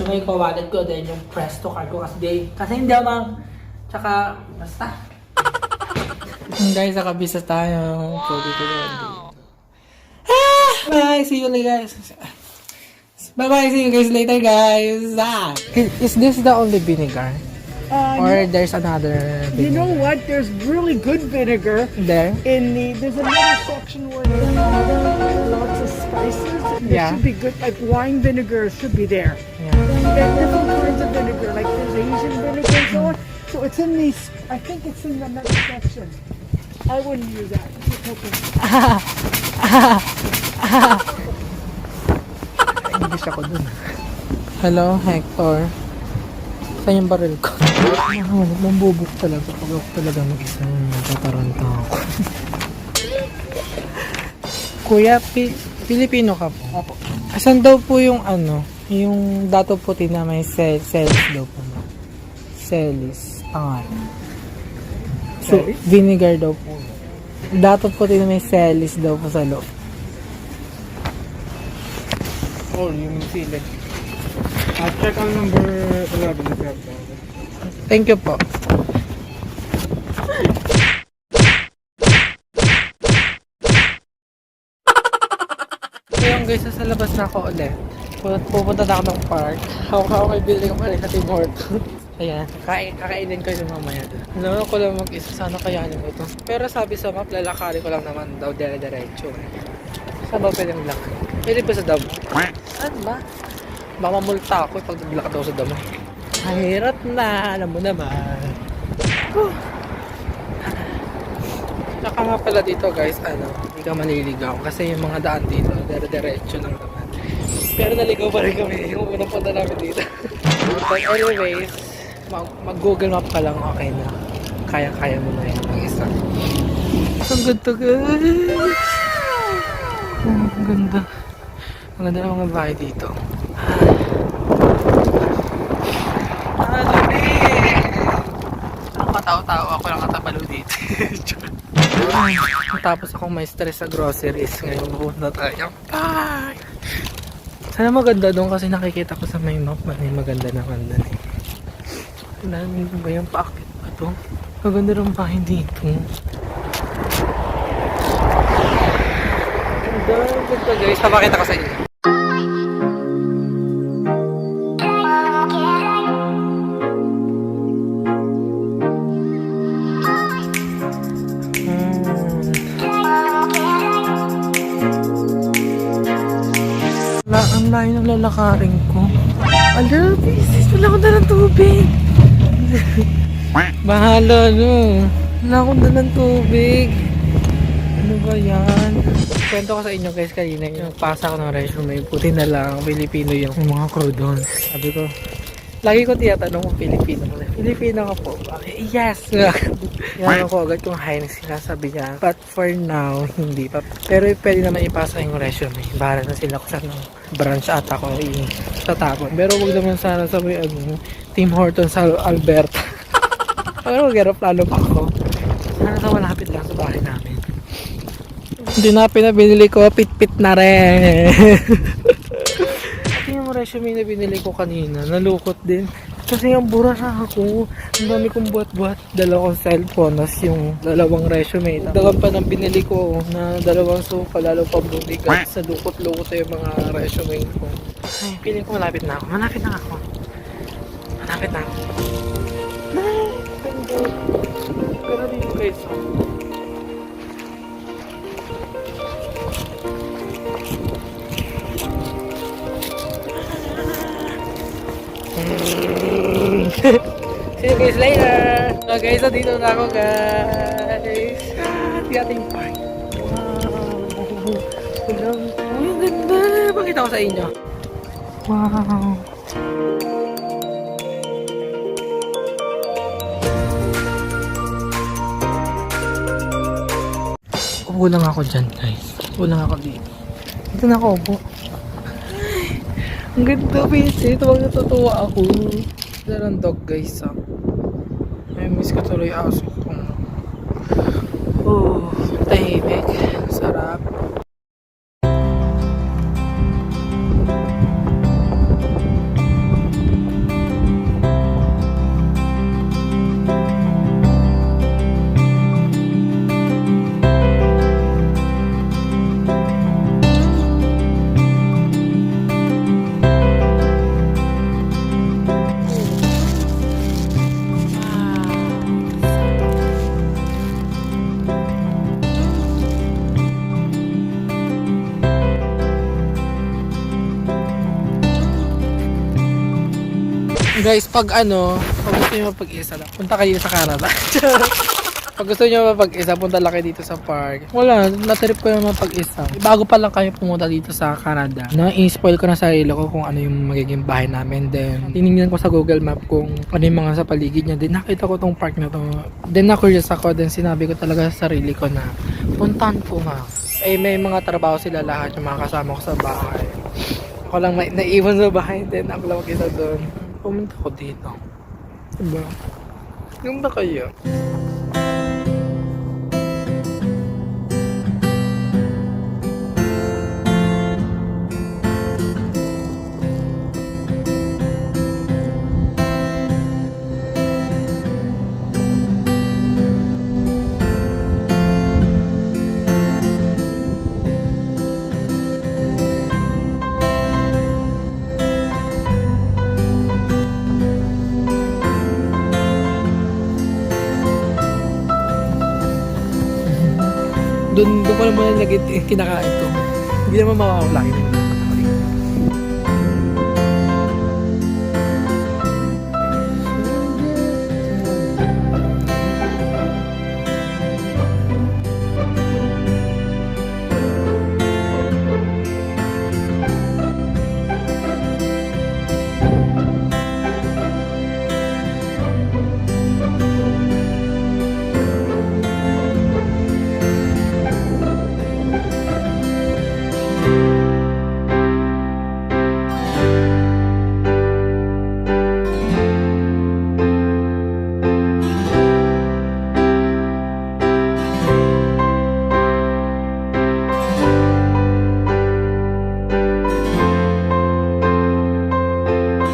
resume ko, wallet ko, then yung Presto card ko kasi hindi ako tsaka, basta. Guys, nakabisa tayo. Bye! See you later, guys. Bye-bye! See you guys later, guys. Is this the only vinegar? Or there's another vinegar? You know what? There's really good vinegar. There? There's another section where there's lots of spices. There should be good, like wine vinegar should be there. Yeah. There's different kinds of vinegar, like there's Asian vinegar and so on. So it's in these, I think it's in the next section. I wouldn't use that. English ako dun. Hello, Hector. Saan yung baril ko? Mambubok talaga. Pag ako talaga mag-isa, tataranta ako. Kuya, Pilipino ka po? Opo. Asan daw po yung yung dato puti na may celis daw po? Celis, pangalan. So, vinegar daw po. Dato puti na may celis daw po sa loob. Oh, yung sili. Check on number 11. Thank you po. Ngayon guys, sa labas na ako ulit. Pupunta na ako ng park. Ako may building ko rin sa Tim Hortons. Ayan, kakainin ko yung mamaya. Alam ko lang mag-isa, sana kayanin ko ito. Pero sabi sa map, lalakari ko lang naman daw dire-diretso. Saan ba pwedeng lakad? Pwede ba sa damo? Saan ba? Baka mamulta ako pag naglakad ako sa damo. Mahirap na, alam mo naman. Saka nga pala dito guys, hindi ka maliligaw. Kasi yung mga daan dito, dire-diretso lang naman. Pero naligaw pa rin kami yung unang punta namin dito. But anyways, mag-google map ka lang, okay na. Kaya-kaya mo na yan mag-isa. Ang ganda guys! Ang ganda. Ang ganda ng mga bahay dito. Ang katao-tao ako lang katabalo dito. Tapos akong may stress sa groceries. Ngayon pupunta tayo. Bye! Sana maganda doon kasi nakikita ko sa may map. May maganda naman doon eh. Ano ba yung paakit pa to? Maganda rin bahay dito. Ganda guys. Papakita ko sa inyo. Ang layo ng lalakarin ko. Ala, bisis. Wala akong dalang tubig. Bahala, no. Wala akong dalang tubig. Ano ba yan? Kwento ko sa inyo guys kanina. Yung pasa ko ng resume. Puti na lang. Pilipino yung mga crew doon. Sabi ko, lagi ko tiyatanong kung Pilipino ko. Pilipino ka po. Yes! Yan ako agad kung Heinz sila, sabi niya. But for now, hindi pa. Pero pwede naman ipasa yung resume. Bahala na sila kung saan ng branch ata ko tatapon. Pero wag naman sana sa may Tim Hortons sa Alberta. Pero mag-aeroplano pa ako. Sana sa malapit lang sa bahay namin. Hindi na pinabinili ko, pit-pit na rin. Yung resume na binili ko kanina, nalukot din. Kasi ang bura na ako. Ang dami kong buhat-buhat. Dalawang cellphone, nas yung dalawang resume. Dagan pa ng binili ko na dalawang suka, lalo pa bumigat. Sa lukot-lukot yung mga resume ko. Ay, feeling ko malapit na ako. Malapit na ako. Malapit na ako. Pero dito guys. See you guys later! So guys, dito na ako guys! Di ating park! Wow! Ang ganda! Pakita ko sa inyo! Wow! Upo lang ako dyan guys. Upo lang ako dito. Dito na ako upo. Ang ganda, Vincent. Huwag natutuwa ako. Dalang dog, guys. May miss ko tuloy aso ko. Oh, tahimik. Sarap. Guys, pag gusto nyo mapag-isa lang, punta kayo sa Canada. Pag gusto nyo mapag-isa, punta lang kayo dito sa park. Wala, natrip ko yung mapag-isa. Bago pa lang kayo pumunta dito sa Canada, na-spoil ko na sa sarili ko kung ano yung magiging bahay namin. Then, tinignan ko sa Google Map kung ano yung mga sa paligid niya. Then, nakita ko tong park na to. Then, na-curious ako. Then, sinabi ko talaga sa sarili ko na puntahan ko nga. Eh, may mga trabaho sila lahat yung mga kasama ko sa bahay. Ako lang naiwan sa bahay. Then, ako lang mag-isa doon. Pumunta ko dito. Diba? Yung ba kayo? Doon ko lang muna lagi kinakain ko. Hindi naman mawawala yun.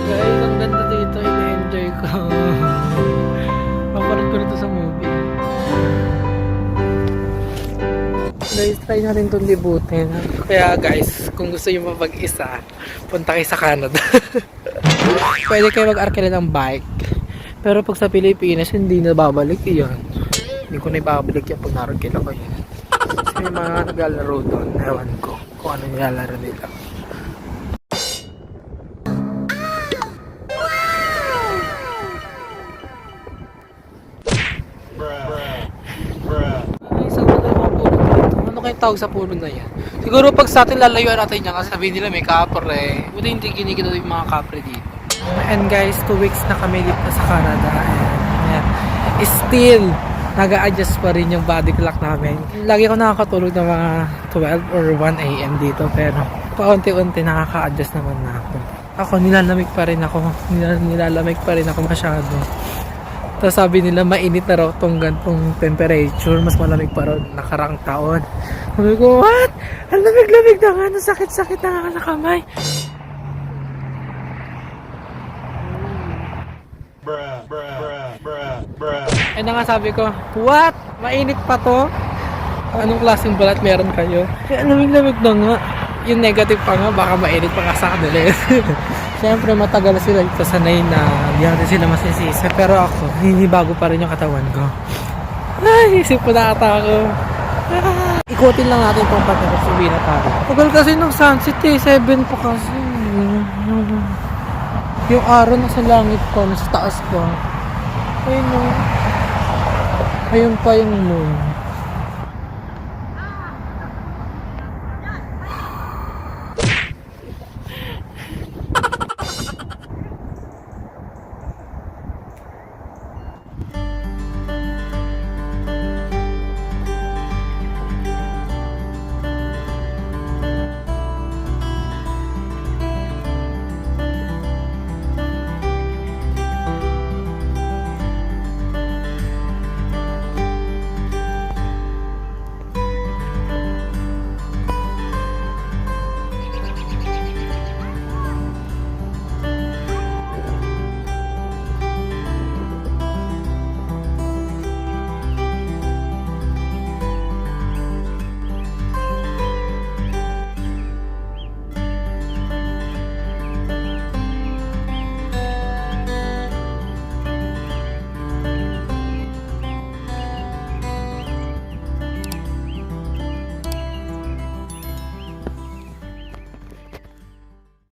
Guys, ang ganda dito. Ina-enjoy ko. Paparad ko na to sa movie. Guys, try natin itong libutin. Kaya guys, kung gusto nyo mapag-isa, punta kayo sa Canada. Pwede kayo mag-arkila ng bike. Pero pag sa Pilipinas, hindi na babalik yun. Hindi ko na ibabalik yan pag naragkila ko yun. Kasi may mga naglalaro doon. Ewan ko kung ano nilalaro nila. Ay, sa mga puno dito. Ano kayong tawag sa puno na yan? Siguro pag sa atin lalayuan natin yan kasi sabihin nila may kapre. Buti hindi kinikita yung mga kapre dito. And guys, 2 weeks na kami dito sa Canada. And still, nag-a-adjust pa rin yung body clock namin. Lagi ko nakakatulog ng mga 12 or 1 a.m. dito. Pero paunti-unti nakaka-adjust naman na ako. Ako, nilalamig pa rin ako. Nilalamig pa rin ako masyado. Tapos sabi nila mainit na raw tong gantong temperature, mas malamig pa raw nakarang taon. Sabi ko, what? Ang lamig-lamig na nga, ang sakit-sakit na nga sa kamay. Ay na nga sabi ko, what? Mainit pa to? Anong klaseng balat meron kayo? Ang lamig-lamig na nga. Yung negative pa nga, baka mainit pa nga sa kanila. Siyempre matagal sila dito sanay na hindi natin sila masisisi. Pero ako, hinibago pa rin yung katawan ko. Ay, isip ko na ata ako. Ikutin lang natin itong pagkakot sa Binatari. Tagal kasi ng sunset eh, 7 pa kasi. Yung araw nasa langit ko, nasa taas ko. Ayun o. Ayun pa yung moon.